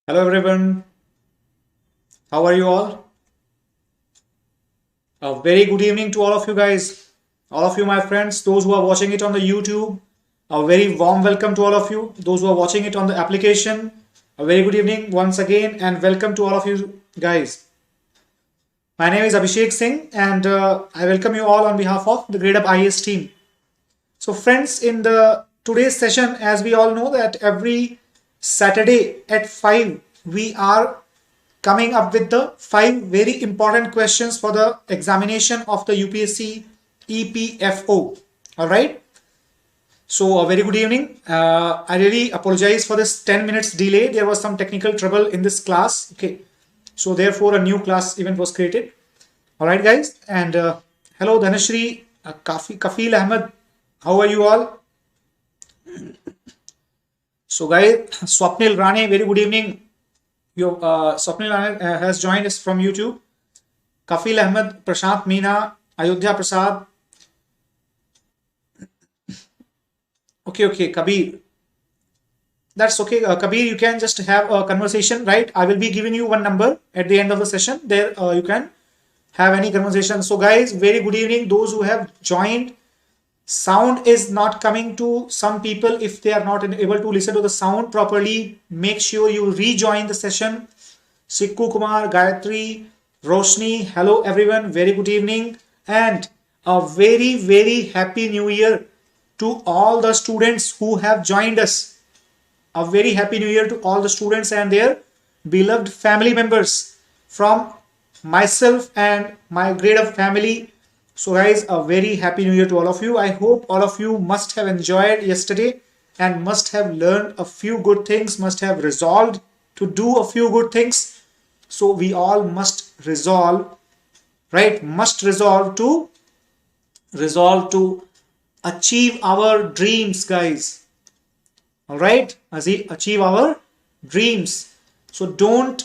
Hello everyone, how are you all? A very good evening to all of you my friends, those who are watching it on the YouTube. A very warm welcome to all of you, those who are watching it on the application. A very good evening once again and welcome to all of you guys. My name is Abhishek Singh and I welcome you all on behalf of the Gradeup IAS team. So friends, in the today's session, as we all know that every Saturday at 5 we are coming up with the 5 very important questions for the examination of the UPSC EPFO. All right. So a very good evening. I really apologize for this 10 minutes delay. There was some technical trouble in this class. Okay. So therefore a new class event was created. All right, guys. And hello, Dhanashri, Kafil Ahmed. How are you all? So guys, Swapnil Rane, very good evening. Swapnil Rane has joined us from YouTube. Kafil Ahmed, Prashant Meena, Ayodhya Prasad. Okay, Kabir. That's okay. Kabir, you can just have a conversation, right? I will be giving you one number at the end of the session. There you can have any conversation. So guys, very good evening. Those who have joined, sound is not coming to some people. If they are not able to listen to the sound properly, make sure you rejoin the session. Sikku Kumar, Gayatri, Roshni, hello everyone, very good evening and a very happy new year to all the students who have joined us. A very happy new year to all the students and their beloved family members from myself and my Gradeup family. So guys, a very happy new year to all of you. I hope all of you must have enjoyed yesterday and must have learned a few good things, must have resolved to do a few good things. So we all must resolve, right? Must resolve to achieve our dreams, guys. All right, achieve our dreams. So don't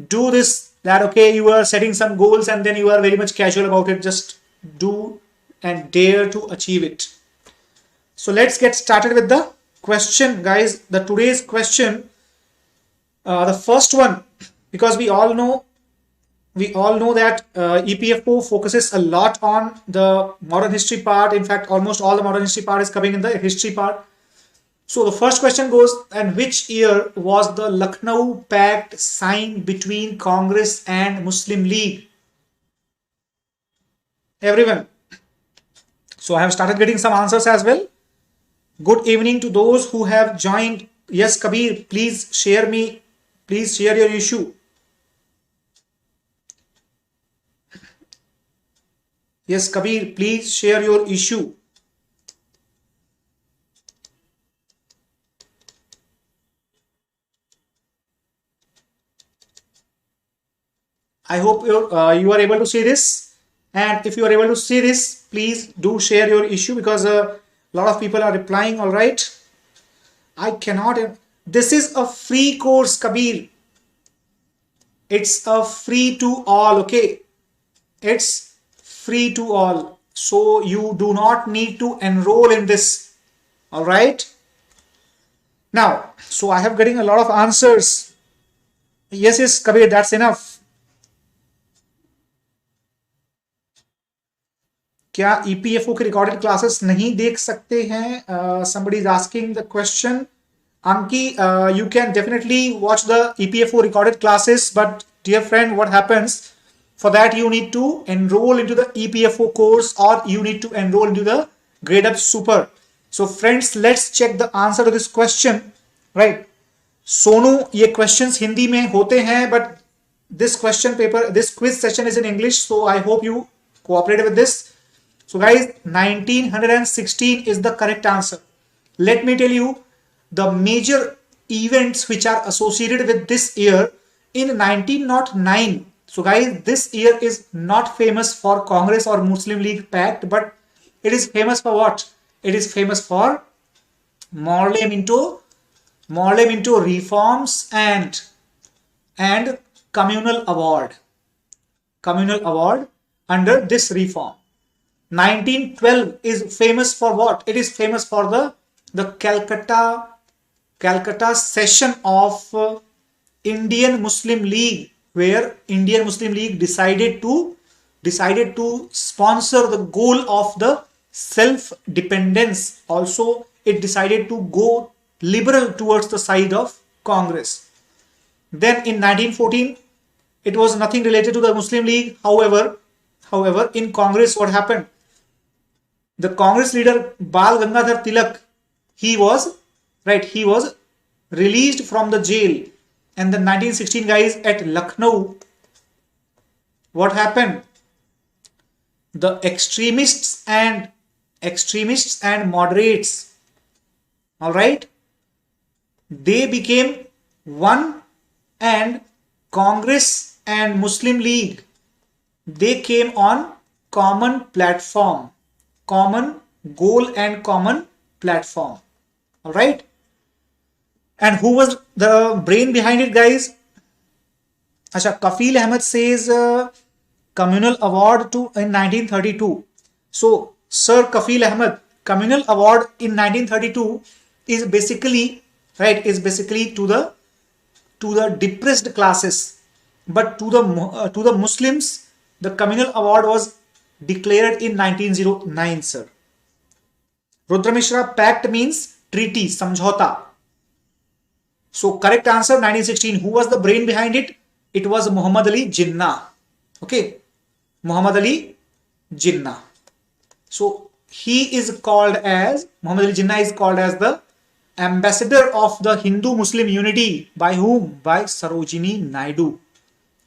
do this that okay, you are setting some goals and then you are very much casual about it. Just do and dare to achieve it. So let's get started with the question, guys. The today's question, the first one, because we all know that EPFO focuses a lot on the modern history part. In fact, almost all the modern history part is coming in the history part. So the first question goes, and which year was the Lucknow Pact signed between Congress and Muslim League? Everyone. So I have started getting some answers as well. Good evening to those who have joined. Yes, Kabir, please share your issue. Yes, Kabir, please share your issue. I hope you are able to see this. And if you are able to see this, please do share your issue because a lot of people are replying. All right. I cannot. This is a free course, Kabir. It's a free to all. Okay. It's free to all. So you do not need to enroll in this. All right. Now, so I have getting a lot of answers. Yes, Kabir, that's enough. क्या EPFO के recorded classes नहीं देख सकते हैं? Somebody is asking the question. Anki, you can definitely watch the EPFO recorded classes, but dear friend, what happens? For that, you need to enroll into the EPFO course or you need to enroll into the Gradeup Super. So friends, let's check the answer to this question. Right? Sonu, ये questions Hindi में होते हैं, but this question paper, this quiz session is in English, so I hope you cooperate with this. So guys, 1916 is the correct answer. Let me tell you the major events which are associated with this year in 1909. So guys, this year is not famous for Congress or Muslim League Pact, but it is famous for what? It is famous for Morley Minto reforms and communal award under this reform. 1912 is famous for what? It is famous for the Calcutta session of Indian Muslim League, where Indian Muslim League decided to sponsor the goal of the self-dependence. Also, it decided to go liberal towards the side of Congress. Then in 1914, it was nothing related to the Muslim League. However, in Congress, what happened? The Congress leader Bal Gangadhar Tilak, he was released from the jail. And the 1916 guys at Lucknow, what happened? The extremists and moderates, all right, they became one, and Congress and Muslim League, they came on common platform, common goal and common platform, all right. And who was the brain behind it, guys? Asha, Kafil Ahmed says communal award in 1932. So, Sir Kafil Ahmed, communal award in 1932 is basically to the depressed classes, but to the Muslims, the communal award was declared in 1909, sir. Rudra Mishra, pact means treaty, samjhota. So correct answer 1916. Who was the brain behind it? It was Muhammad Ali Jinnah. Okay, Muhammad Ali Jinnah. So Muhammad Ali Jinnah is called as the ambassador of the Hindu-Muslim unity. By whom? By Sarojini Naidu.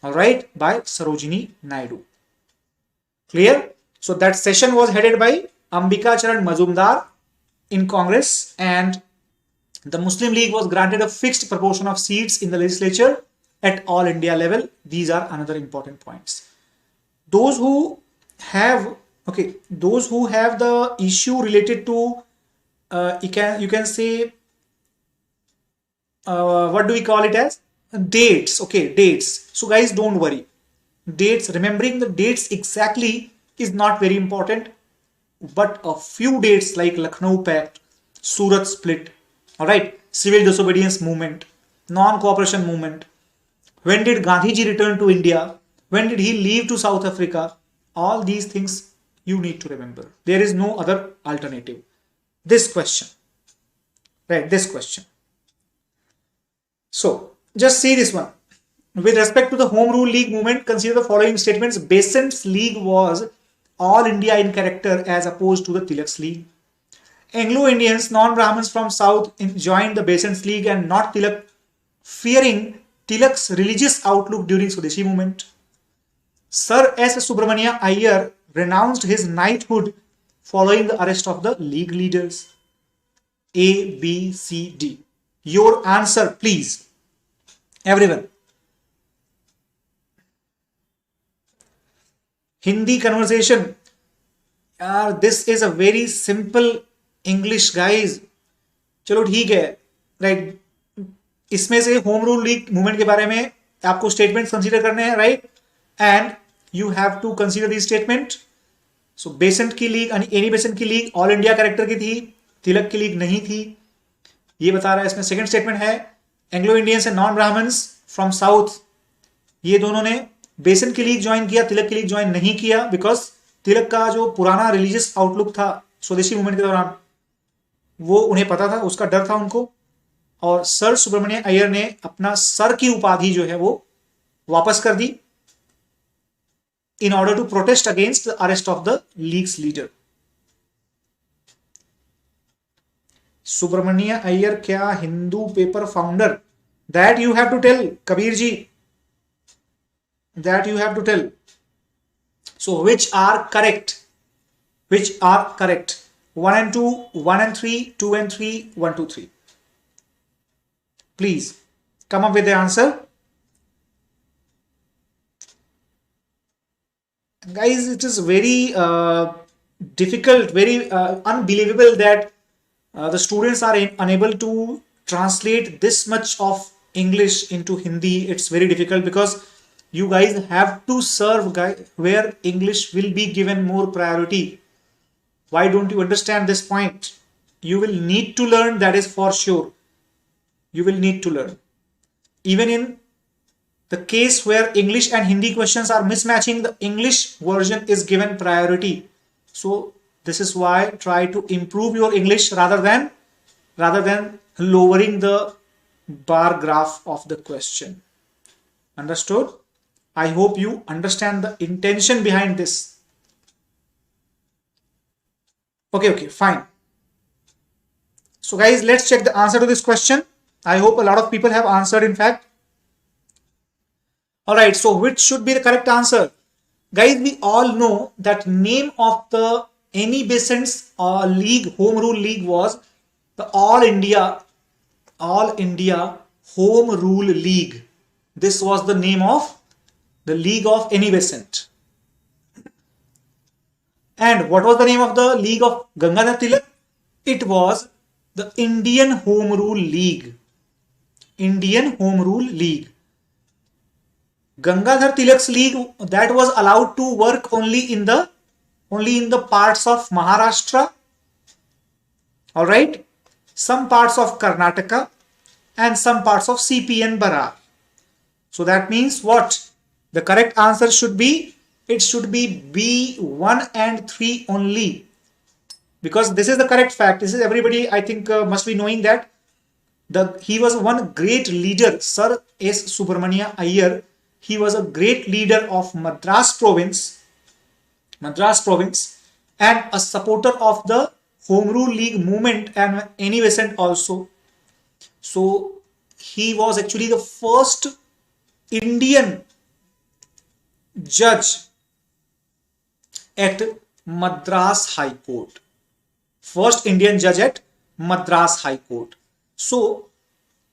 All right, by Sarojini Naidu. Clear? So that session was headed by Ambika Charan Mazumdar in Congress, and the Muslim League was granted a fixed proportion of seats in the legislature at all India level. These are another important points. Those who have the issue related to you can say what do we call it as? Dates. Okay, dates. So guys, don't worry. Dates, remembering the dates exactly is not very important, but a few dates like Lucknow Pact, Surat Split, all right, civil disobedience movement, non-cooperation movement. When did Gandhiji return to India? When did he leave to South Africa? All these things you need to remember. There is no other alternative. This question, right? This question. So just see this one. With respect to the Home Rule League movement, consider the following statements. Besant's League was all India in character as opposed to the Tilak's League. Anglo-Indians, non-Brahmins from South joined the Besant's League and not Tilak, fearing Tilak's religious outlook during Swadeshi movement. Sir S. Subramania Iyer renounced his knighthood following the arrest of the League leaders. A, B, C, D. Your answer, please. Everyone. Hindi conversation. This is a very simple English, guys. चलो ठीक है, right. इसमें से home rule league movement के बारे में आपको statement consider करने हैं, right, and you have to consider this statement. So Besant की लीग, एनी बेसेंट की लीग ऑल इंडिया कैरेक्टर की थी, तिलक की लीग नहीं थी, ये बता रहा है इसमें. सेकंड स्टेटमेंट है Anglo Indians and non Brahmins from south, ये दोनों ने बेसेंट की लीग ज्वाइन किया, तिलक की लीग ज्वाइन नहीं किया, बिकॉज तिलक का जो पुराना रिलीजियस आउटलुक था स्वदेशी मूवमेंट के दौरान वो उन्हें पता था, उसका डर था उनको. और सर सुब्रमण्य अय्यर ने अपना सर की उपाधि जो है वो वापस कर दी in order to protest against the arrest of the league's leader. Subramania Iyer क्या Hindu paper founder? That you have to tell, Kabir ji. That you have to tell. So which are correct? Which are correct? 1 and 2, 1 and 3, 2 and 3, 1, 2, 3. Please come up with the answer. Guys, it is very difficult, very unbelievable that the students are unable to translate this much of English into Hindi. It's very difficult because you guys have to serve where English will be given more priority. Why don't you understand this point? You will need to learn, that is for sure. You will need to learn. Even in The case where English and Hindi questions are mismatching, the English version is given priority. So this is why try to improve your English rather than lowering the bar graph of the question. Understood? I hope you understand the intention behind this. Okay, fine. So guys, let's check the answer to this question. I hope a lot of people have answered, in fact. Alright, so which should be the correct answer? Guys, we all know that name of the any Besant's league, home rule league, was the All India Home Rule League. This was the name of the league of any Besant. And what was the name of the league of Gangadhar Tilak? It was the Indian Home Rule League. Indian Home Rule League. Gangadhar Tilak's league, that was allowed to work only in the parts of Maharashtra, all right, some parts of Karnataka, and some parts of CP and Barar. So that means what? The correct answer should be, it should be B1 and 3 only, because this is the correct fact. This is everybody, I think, must be knowing that he was one great leader, Sir S. Subramania Iyer. He was a great leader of Madras province, and a supporter of the Home Rule League movement and any Besant also. So he was actually the first Indian judge at Madras High Court. First Indian judge at Madras High Court. So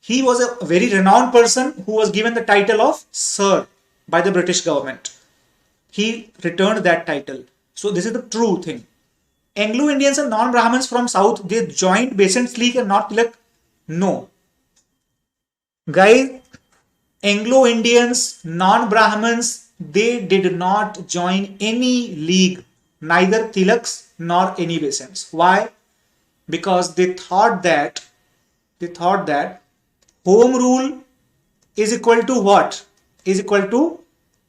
he was a very renowned person who was given the title of Sir by the British government. He returned that title. So this is the true thing. Anglo-Indians and non-Brahmins from South, they joined Besant's League and not Tilak? No. Guys, Anglo-Indians, non-Brahmins, they did not join any league, neither Tilak's nor any Besant's. Why? Because they thought that home rule is equal to what? Is equal to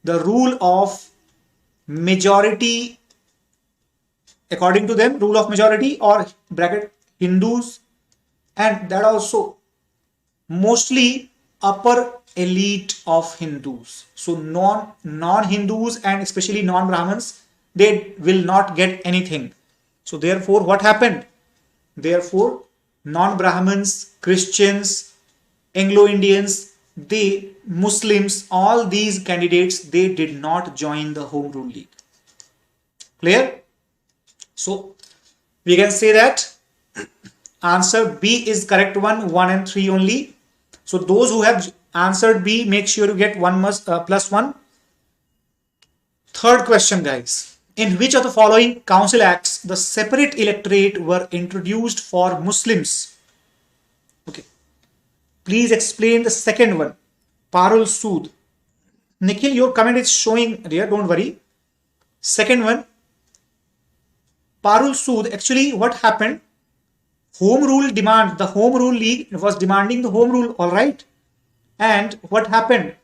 the rule of majority, according to them, rule of majority, or bracket Hindus, and that also mostly upper elite of Hindus. So non-Hindus and especially non-Brahmins, they will not get anything. So therefore, what happened? Therefore, non-Brahmins, Christians, Anglo-Indians, they, Muslims, all these candidates, they did not join the Home Rule League. Clear? So we can say that answer B is correct one, 1 and 3 only. So those who have answered B, make sure you get plus 1. Third question, guys. In which of the following council acts the separate electorate were introduced for Muslims? Okay. Please explain the second one. Parul Sood. Nikhil, your comment is showing here, don't worry. Second one. Parul Sood, actually what happened? Home rule demand, the Home Rule League was demanding the home rule, alright? And what happened?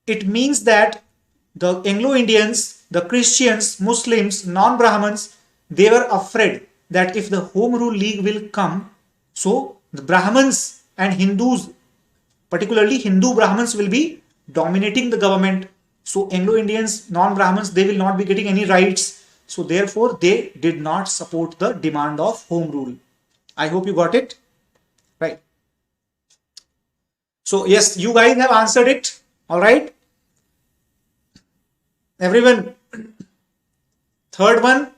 It means that the Anglo-Indians, the Christians, Muslims, non-Brahmins, they were afraid that if the Home Rule League will come, so the Brahmins and Hindus, particularly Hindu Brahmins, will be dominating the government. So Anglo-Indians, non-Brahmins, they will not be getting any rights. So therefore, they did not support the demand of home rule. I hope you got it. Right. So yes, you guys have answered it. All right. Everyone. Third one,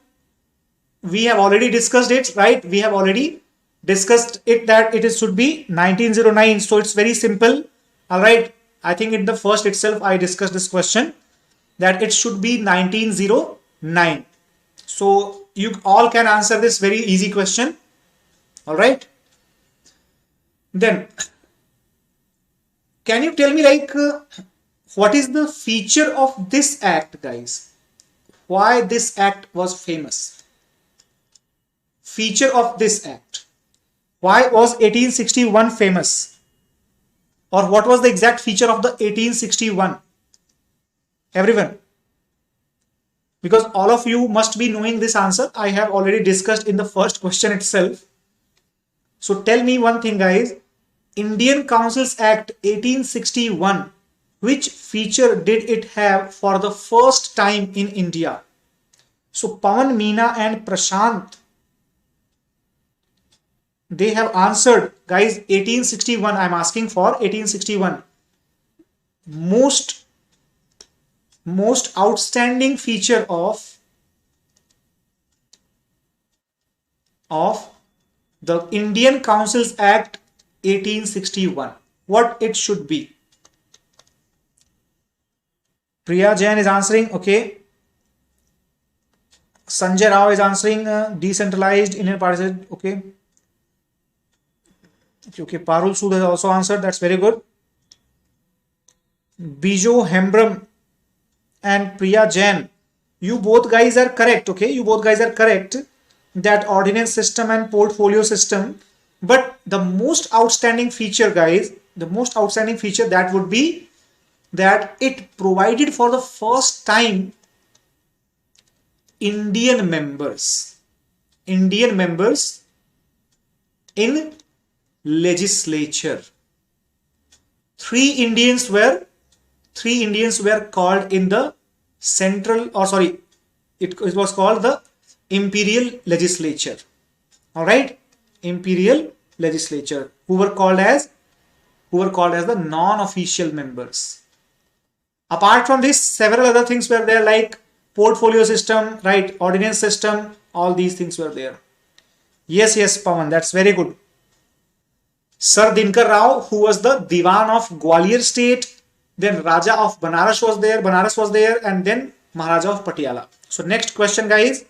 we have already discussed it, right? We have already discussed it that it should be 1909. So it's very simple. All right. I think in the first itself, I discussed this question that it should be 1909. So you all can answer this very easy question. All right. Then can you tell me like what is the feature of this act, guys? Why this act was famous? Feature of this act. Why was 1861 famous? Or what was the exact feature of the 1861? Everyone. Because all of you must be knowing this answer. I have already discussed in the first question itself. So tell me one thing, guys. Indian Councils Act 1861, which feature did it have for the first time in India? So Pawan, Meena and Prashant, they have answered, guys. 1861, I'm asking for 1861. Most outstanding feature of the Indian Councils Act 1861. What it should be? Priya Jain is answering, okay. Sanjay Rao is answering decentralized Indian participation, okay. Okay, Parul Sood has also answered, that's very good. Bijo Hembram and Priya Jain, you both guys are correct, okay. You both guys are correct that ordinance system and portfolio system. But the most outstanding feature, guys, the most outstanding feature that would be that it provided for the first time Indian members in legislature. Three Indians were called in the central, or sorry, it was called the imperial legislature. All right, imperial legislature, who were called as the non-official members. Apart from this, several other things were there, like portfolio system, right, ordinance system, all these things were there. Yes, Pawan, that's very good. Sir Dinkar Rao, who was the Diwan of Gwalior state, then Raja of Banaras was there, and then Maharaja of Patiala. So next question, guys.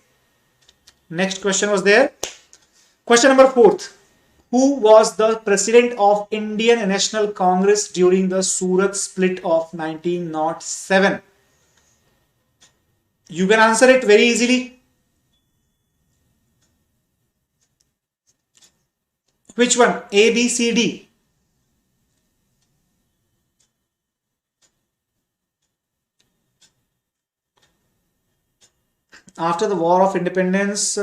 Next question was there. Question number 4. Who was the president of Indian National Congress during the Surat split of 1907? You can answer it very easily. Which one? A, B, C, D? After the War of Independence,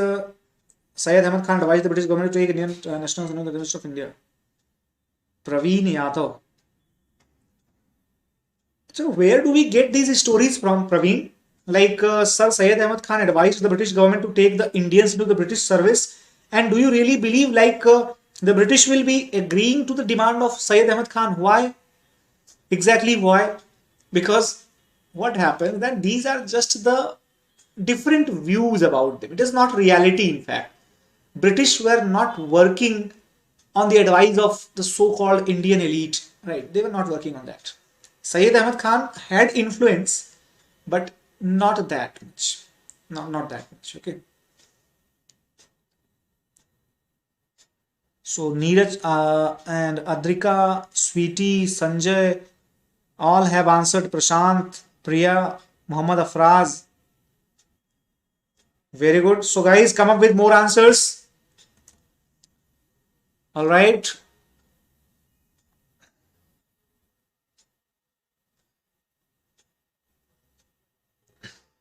Syed Ahmad Khan advised the British government to take Indian nationals into the Ministry of India. Praveen Yadav. So where do we get these stories from, Praveen? Like Sir Syed Ahmad Khan advised the British government to take the Indians into the British service. And do you really believe like the British will be agreeing to the demand of Syed Ahmad Khan? Why? Exactly why? Because what happens that these are just the different views about them. It is not reality, in fact. British were not working on the advice of the so-called Indian elite, right? They were not working on that. Syed Ahmad Khan had influence, but not that much. Not that much, okay? So Neeraj and Adrika, Sweetie, Sanjay, all have answered. Prashant, Priya, Muhammad Afraz. Very good. So guys, come up with more answers. All right.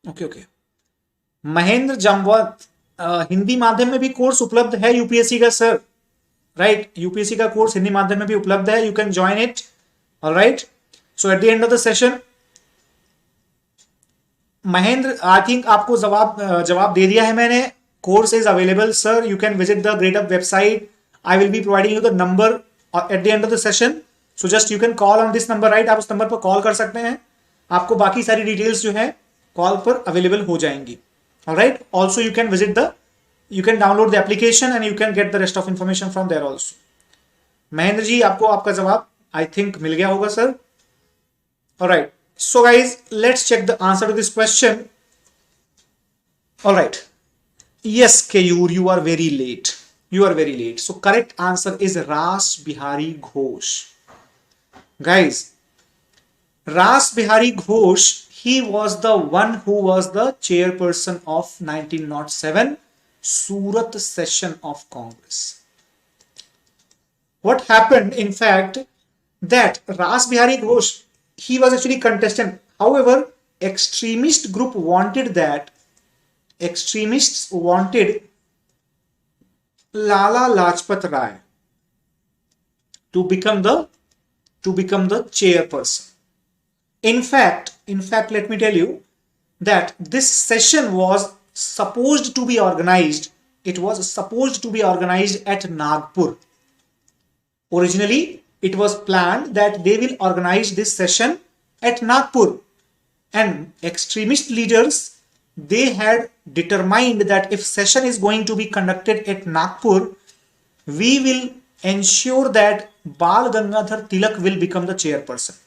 Okay. Mahendra जामवत, Hindi माध्यम में भी course उपलब्ध है UPSC का sir, right? UPSC का course Hindi माध्यम में भी उपलब्ध है. You can join it. Alright. So at the end of the session, Mahendra, I think आपको जवाब दे दिया है मैंने. Course is available sir. You can visit the Gradeup website. I will be providing you the number at the end of the session. So just you can call on this number, right? आप उस number पर call कर सकते हैं. आपको बाकी सारी details जो है कॉल पर अवेलेबल हो जाएंगी. Alright. Also you can visit you can download the application and you can get the rest of information from there also. Mahendra ji, आपको आपका जवाब आई थिंक मिल गया होगा sir. Alright, so guys, let's check the answer to this question. Alright, yes Keyur, you are very late. So correct answer is Ras Bihari Ghosh. Guys, Ras Bihari Ghosh, he was the one who was the chairperson of 1907 Surat session of Congress. What happened, in fact, that Ras Bihari Ghosh, he was actually contestant. However, extremist group wanted that, extremists wanted Lala Lajpat Rai to become the chairperson. In fact, let me tell you that this session was supposed to be organized. It was supposed to be organized at Nagpur. Originally, it was planned that they will organize this session at Nagpur. And extremist leaders, they had determined that if session is going to be conducted at Nagpur, we will ensure that Bal Gangadhar Tilak will become the chairperson.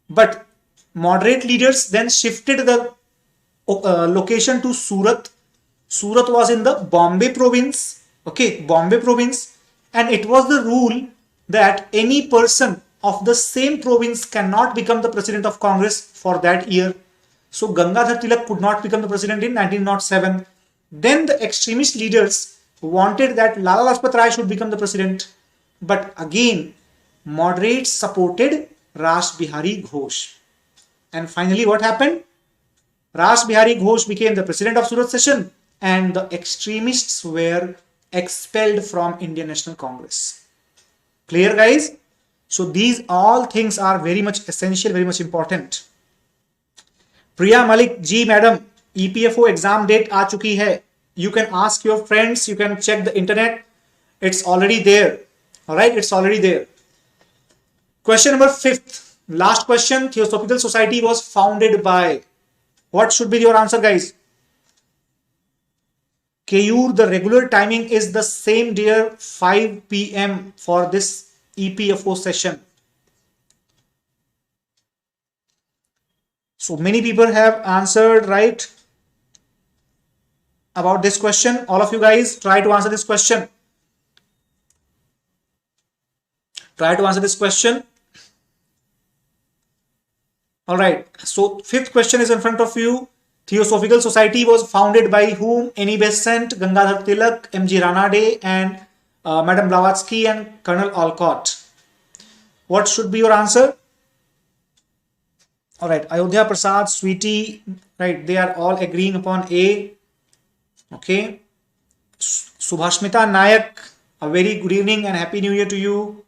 But moderate leaders then shifted the location to Surat. Surat was in the Bombay province. Okay, Bombay province. And it was the rule that any person of the same province cannot become the president of Congress for that year. So Gangadhar Tilak could not become the president in 1907. Then the extremist leaders wanted that Lala Lajpat Rai should become the president. But again, moderates supported Ras Bihari Ghosh. And finally, what happened? Ras Bihari Ghosh became the president of Surat session and the extremists were expelled from Indian National Congress. Clear, guys? So these all things are very much essential, very much important. Priya Malik ji, madam, EPFO exam date aa chuki hai. You can ask your friends, you can check the internet. It's already there. Alright, it's already there. Question number 5th. Last question. Theosophical Society was founded by. What should be your answer, guys? Keyur, the regular timing is the same, dear, 5 p.m. for this EPFO session. So many people have answered right about this question. All of you guys try to answer this question. Try to answer this question. All right. So 5th question is in front of you. Theosophical Society was founded by whom? Any Besant, Gangadhar Tilak, M.G. Ranade, and Madam Blavatsky and Colonel Olcott. What should be your answer? All right. Ayodhya Prasad, Sweetie, right? They are all agreeing upon A. Okay. Subhashmita Nayak, a very good evening and happy new year to you.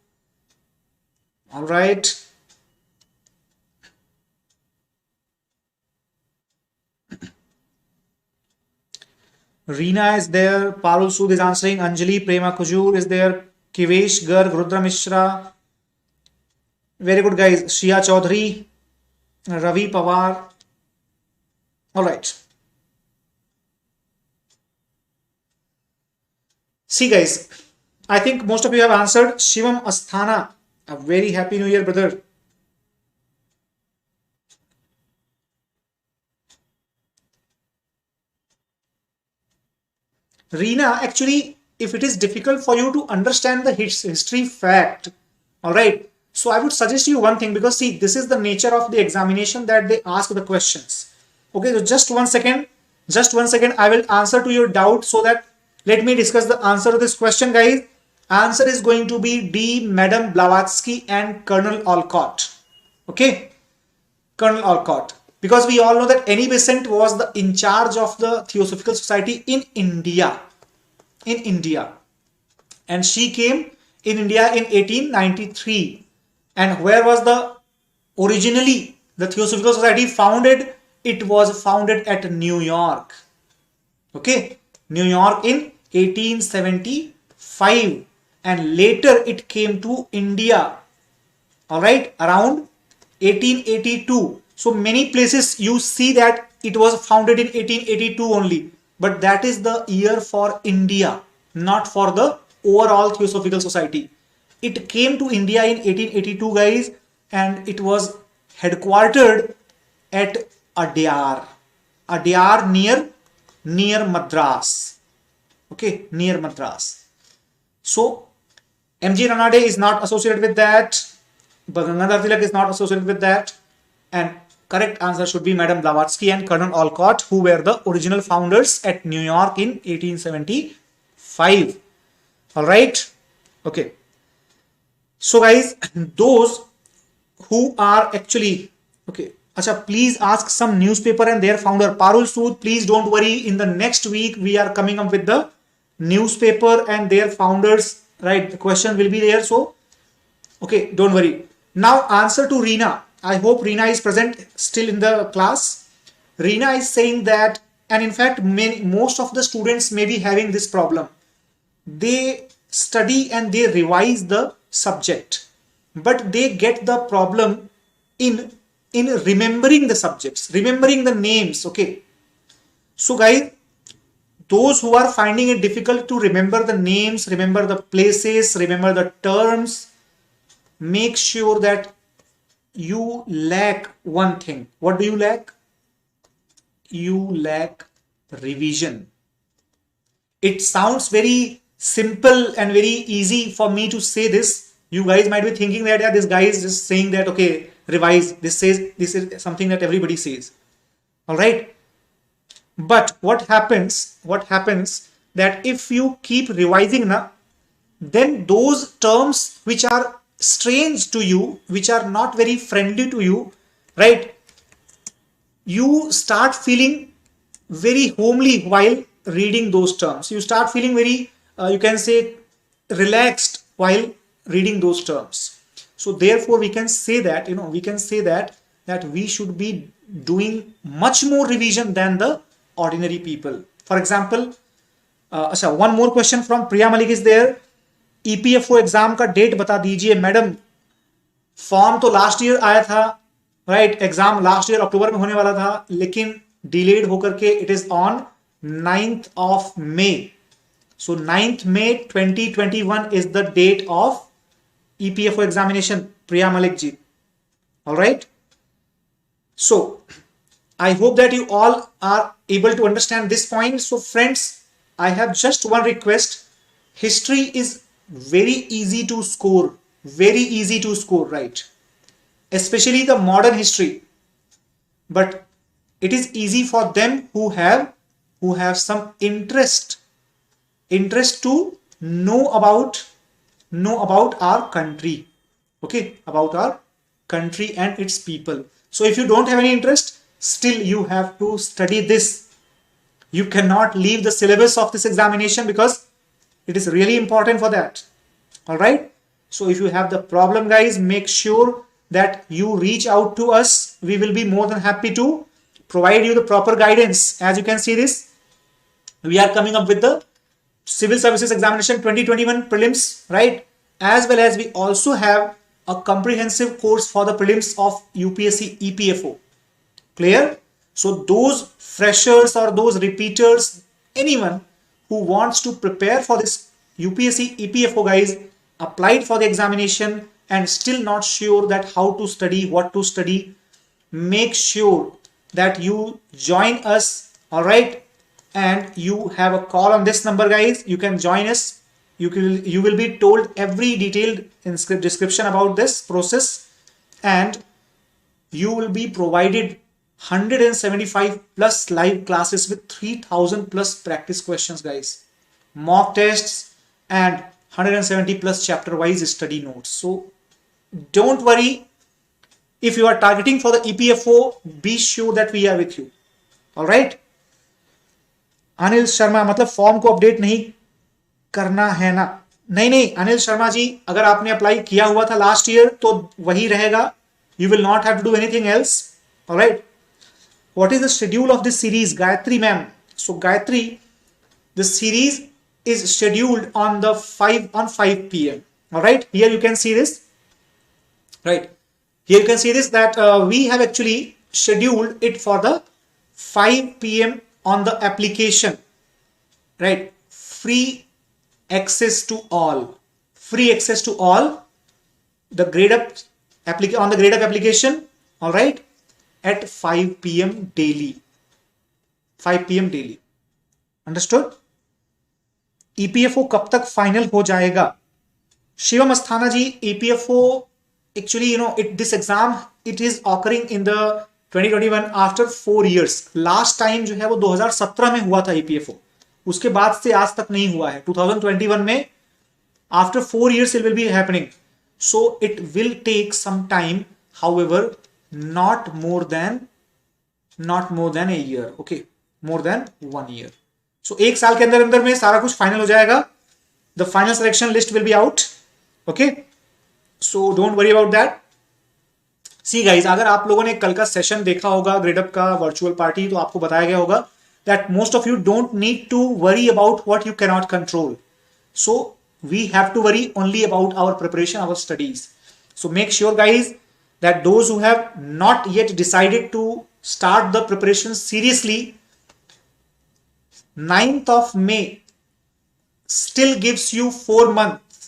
All right. Reena is there. Parul Sood is answering. Anjali Prema Kujur is there. Kivesh Garg, Rudra Mishra. Very good, guys. Shia Chaudhary, Ravi Pawar. All right. See, guys, I think most of you have answered. Shivam Asthana, a very happy new year, brother. Reena, actually, if it is difficult for you to understand the history fact, all right, so I would suggest you one thing, because see, this is the nature of the examination that they ask the questions. Okay, so just one second, I will answer to your doubt so that let me discuss the answer to this question, guys. Answer is going to be D, Madam Blavatsky and Colonel Olcott. Okay, Colonel Olcott. Because we all know that Annie Besant was the in charge of the Theosophical Society in India. And she came in India in 1893. And where was the originally the Theosophical Society founded? It was founded at New York. Okay, New York in 1875. And later it came to India. All right, around 1882. So many places you see that it was founded in 1882 only, but that is the year for India, not for the overall Theosophical Society. It came to India in 1882, guys, and it was headquartered at Adyar near Madras. Okay, near Madras. So M.G. Ranade is not associated with that, Gangadhar Tilak is not associated with that, and correct answer should be Madam Blavatsky and Colonel Olcott, who were the original founders at New York in 1875. All right. Okay. So guys, those who are actually okay, acha, please ask some newspaper and their founder Parul Sood. Please don't worry, in the next week we are coming up with the newspaper and their founders, right? The question will be there, so okay, don't worry. Now answer to Reena. I hope Reena is present still in the class. Reena is saying that, and in fact most of the students may be having this problem. They study and they revise the subject, but they get the problem in remembering the subjects, remembering the names. Okay, so guys, those who are finding it difficult to remember the names, remember the places, remember the terms, make sure that you lack one thing. What do you lack? You lack revision. It sounds very simple and very easy for me to say this. You guys might be thinking that, yeah, this guy is just saying that, okay, revise. This is something that everybody says. All right. But what happens that if you keep revising now, then those terms which are strange to you, which are not very friendly to you, right? You start feeling very homely while reading those terms. You start feeling very, you can say, relaxed while reading those terms. So therefore we can say that, that we should be doing much more revision than the ordinary people. For example, one more question from Priya Malik is there. EPFO exam का date बता दीजिए madam. Form तो last year आया था, right? Exam last year अक्टूबर में होने वाला था, लेकिन डिलेड होकर के it is on 9th of May. So 9th May 2021 is the date of EPFO examination, Priya Malik ji. All right. So I hope that you all are able to understand this point. So friends, I have just one request. History is very easy to score, right? Especially the modern history. But it is easy for them who have some interest to know about our country. Okay, about our country and its people. So if you don't have any interest, still you have to study this. You cannot leave the syllabus of this examination because it is really important for that. All right. So if you have the problem, guys, make sure that you reach out to us. We will be more than happy to provide you the proper guidance. As you can see this, we are coming up with the Civil Services Examination 2021 prelims, right? As well as we also have a comprehensive course for the prelims of UPSC EPFO. Clear? So those freshers or those repeaters, anyone who wants to prepare for this UPSC EPFO, guys, applied for the examination and still not sure that how to study, what to study, make sure that you join us. All right, and you have a call on this number, guys. You can join us. You will be told every detailed description about this process, and you will be provided 175 plus live classes with 3000 plus practice questions, guys, mock tests, and 170 plus chapter wise study notes. So don't worry. If you are targeting for the EPFO, be sure that we are with you. All right. Anil Sharma, मतलब form को update नहीं करना है ना? नहीं अनिल शर्मा जी, अगर आपने apply किया हुआ था लास्ट ईयर तो वही रहेगा. You will not have to do anything else. Alright. What is the schedule of this series? Gayatri ma'am. So Gayatri, the series is scheduled on 5 p.m. all right, here you can see this, right? Here you can see this, that we have actually scheduled it for the 5 p.m. on the application, right? Free access to all, the Gradeup on the Gradeup application, all right, at 5 p.m. daily. Understood? EPFO कब तक final हो जाएगा? शिवम अस्थाना जी, EPFO actually, this exam, it is occurring in the 2021 after 4 years. Last time जो है वो 2017 में हुआ था EPFO. उसके बाद से आज तक नहीं हुआ है. 2021 में after 4 years it will be happening. So it will take some time, however, not more than a year. Okay, more than 1 year. So एक साल के अंदर अंदर में सारा कुछ फाइनल हो जाएगा. The final selection list will be out. Okay, so don't worry about that. See guys, अगर आप लोगों ने कल का सेशन देखा होगा ग्रेडअप का वर्चुअल पार्टी, तो आपको बताया गया होगा that most of you don't need to worry about what you can not control. So we have to worry only about our preparation, our studies. So make sure guys that those who have not yet decided to start the preparation seriously, 9th of May still gives you 4 months.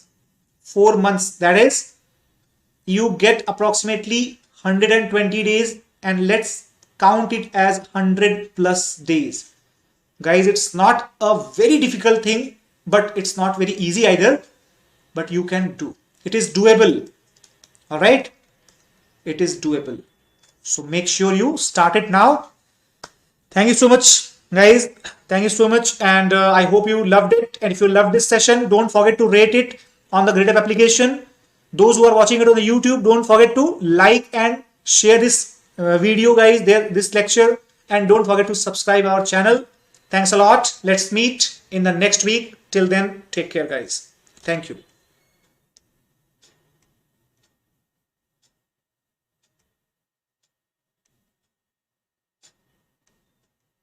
4 months, that is, you get approximately 120 days, and let's count it as 100 plus days. Guys, it's not a very difficult thing, but it's not very easy either, but you can do. It is doable. All right? It is doable. So make sure you start it now. Thank you so much, guys. Thank you so much, and I hope you loved it. And if you loved this session, don't forget to rate it on the Gradeup application. Those who are watching it on the YouTube, don't forget to like and share this video, guys, this lecture, and don't forget to subscribe our channel. Thanks a lot. Let's meet in the next week. Till then, take care, guys. Thank you.